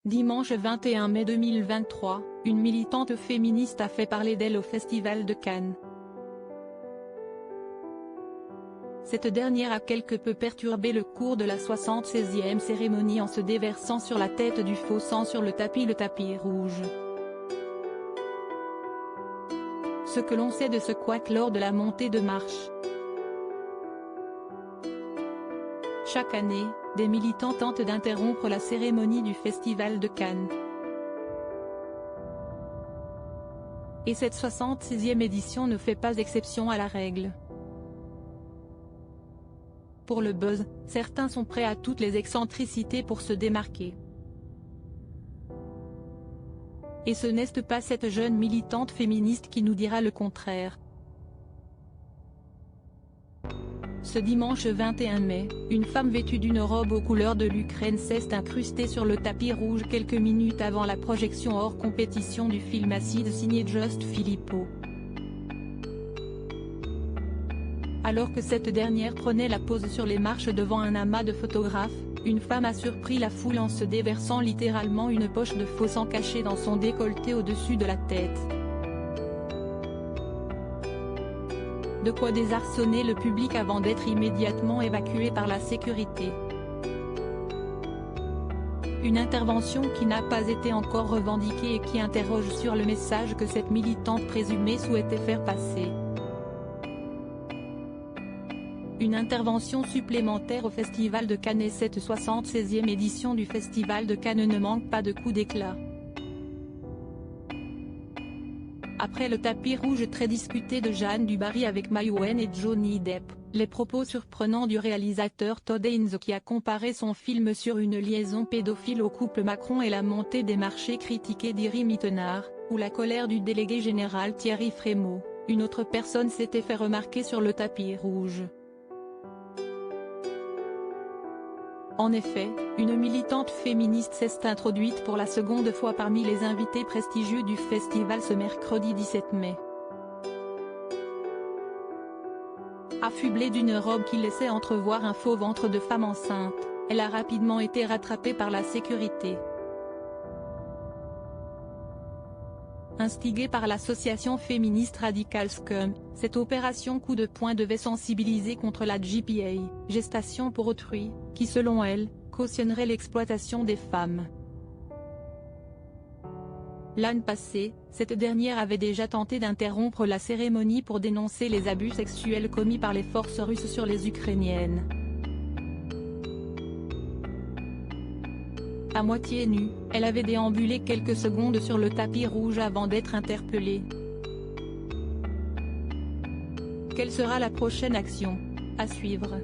Dimanche 21 mai 2023, une militante féministe a fait parler d'elle au Festival de Cannes. Cette dernière a quelque peu perturbé le cours de la 76e cérémonie en se déversant sur la tête du faux sang sur le tapis rouge. Ce que l'on sait de ce couac lors de la montée de marche. Chaque année, des militants tentent d'interrompre la cérémonie du Festival de Cannes. Et cette 76e édition ne fait pas exception à la règle. Pour le buzz, certains sont prêts à toutes les excentricités pour se démarquer. Et ce n'est pas cette jeune militante féministe qui nous dira le contraire. Ce dimanche 21 mai, une femme vêtue d'une robe aux couleurs de l'Ukraine s'est incrustée sur le tapis rouge quelques minutes avant la projection hors compétition du film Acide signé Just Filippo. Alors que cette dernière prenait la pose sur les marches devant un amas de photographes, une femme a surpris la foule en se déversant littéralement une poche de faux sang cachée dans son décolleté au-dessus de la tête. De quoi désarçonner le public avant d'être immédiatement évacué par la sécurité. Une intervention qui n'a pas été encore revendiquée et qui interroge sur le message que cette militante présumée souhaitait faire passer. Une intervention supplémentaire au Festival de Cannes et cette 76e édition du Festival de Cannes ne manque pas de coups d'éclat. Après le tapis rouge très discuté de Jeanne du Barry avec Maïwenn et Johnny Depp, les propos surprenants du réalisateur Todd Haynes qui a comparé son film sur une liaison pédophile au couple Macron et la montée des marchés critiqués d'Iri Mittenard, ou la colère du délégué général Thierry Frémaux, une autre personne s'était fait remarquer sur le tapis rouge. En effet, une militante féministe s'est introduite pour la seconde fois parmi les invités prestigieux du festival ce mercredi 17 mai. Affublée d'une robe qui laissait entrevoir un faux ventre de femme enceinte, elle a rapidement été rattrapée par la sécurité. Instigée par l'association féministe Radical Scum, cette opération coup de poing devait sensibiliser contre la GPA, gestation pour autrui, qui selon elle, cautionnerait l'exploitation des femmes. L'année passée, cette dernière avait déjà tenté d'interrompre la cérémonie pour dénoncer les abus sexuels commis par les forces russes sur les Ukrainiennes. À moitié nue, elle avait déambulé quelques secondes sur le tapis rouge avant d'être interpellée. Quelle sera la prochaine action ? À suivre.